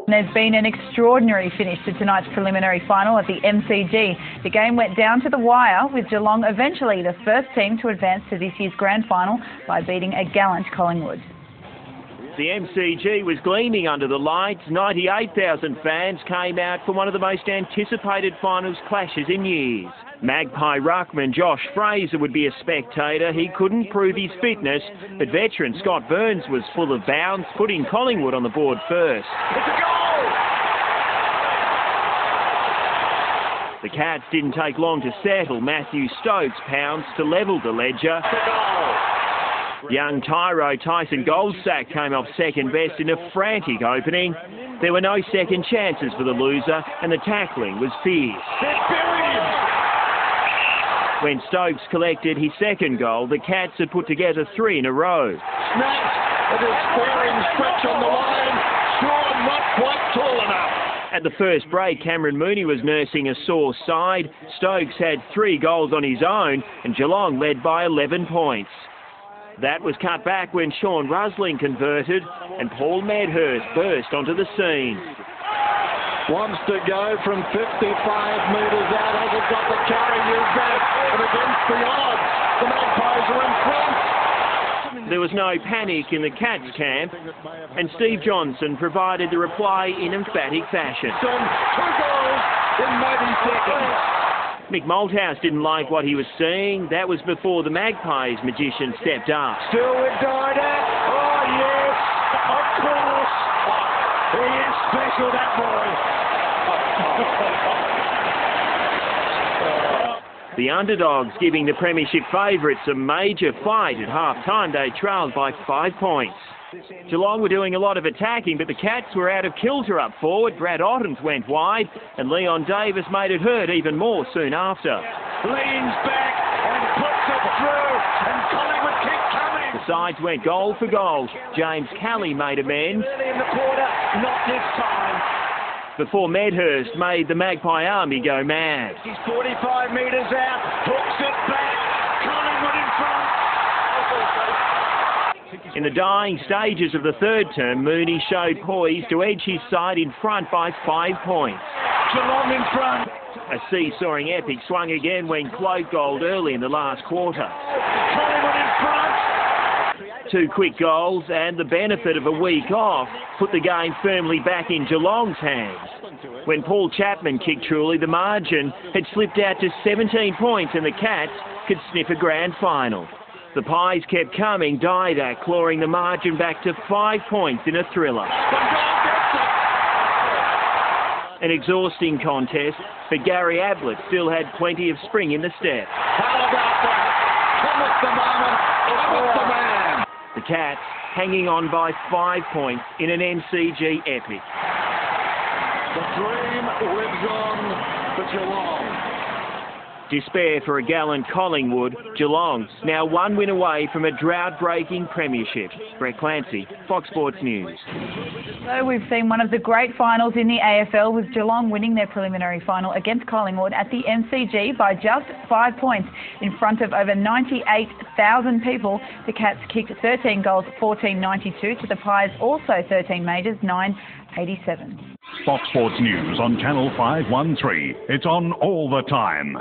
There's been an extraordinary finish to tonight's preliminary final at the MCG. The game went down to the wire, with Geelong eventually the first team to advance to this year's grand final by beating a gallant Collingwood. The MCG was gleaming under the lights. 98,000 fans came out for one of the most anticipated finals clashes in years. Magpie ruckman Josh Fraser would be a spectator. He couldn't prove his fitness, but veteran Scott Burns was full of bounce, putting Collingwood on the board first. It's a goal! The Cats didn't take long to settle. Matthew Stokes pounced to level the ledger. Young Tyro Tyson Goldsack came off second best in a frantic opening. There were no second chances for the loser, and the tackling was fierce. When Stokes collected his second goal, the Cats had put together 3 in a row. Snapped at a squaring stretch on the line. Sean not quite tall enough. At the first break, Cameron Mooney was nursing a sore side. Stokes had 3 goals on his own, and Geelong led by 11 points. That was cut back when Sean Rusling converted, and Paul Medhurst burst onto the scene. Wants to go from 55 metres out, hasn't got the carry, used that, and against the odds, the Magpies are in front. There was no panic in the Cats camp, and Steve Johnson provided the reply in emphatic fashion. 2 goals in 90 seconds. Mick Malthouse didn't like what he was seeing. That was before the Magpies magician stepped up. Still with Dider. Oh yes, of course. He is special, that boy. The underdogs giving the premiership favourites a major fight. At half-time they trailed by 5 points. Geelong were doing a lot of attacking, but the Cats were out of kilter up forward. Brad Ottens went wide, and Leon Davis made it hurt even more soon after. Leans back and puts it through, and Collingwood keep coming. The sides went goal for goal. James Kelly made amends. Early in the quarter, not this time. Before Medhurst made the Magpie army go mad. He's 45 metres out, hooks it back, Collingwood in front. In the dying stages of the third term, Mooney showed poise to edge his side in front by 5 points. Geelong in front. A seesawing epic swung again when Cloak goaled early in the last quarter. Collingwood in front. 2 quick goals and the benefit of a week off put the game firmly back in Geelong's hands. When Paul Chapman kicked truly, the margin had slipped out to 17 points and the Cats could sniff a grand final. The Pies kept coming, Didak clawing the margin back to 5 points in a thriller. An exhausting contest, but Gary Ablett still had plenty of spring in the step. How about that? Thomas the moment, Thomas the man. The Cats hanging on by 5 points in an MCG epic. The dream lives on for Geelong. Despair for a gallant Collingwood. Geelong now 1 win away from a drought-breaking premiership. Brett Clancy, Fox Sports News. So we've seen one of the great finals in the AFL, with Geelong winning their preliminary final against Collingwood at the MCG by just 5 points in front of over 98,000 people. The Cats kicked 13 goals, 14.92 to the Pies, also 13 majors, 9.87. Fox Sports News on Channel 513. It's on all the time.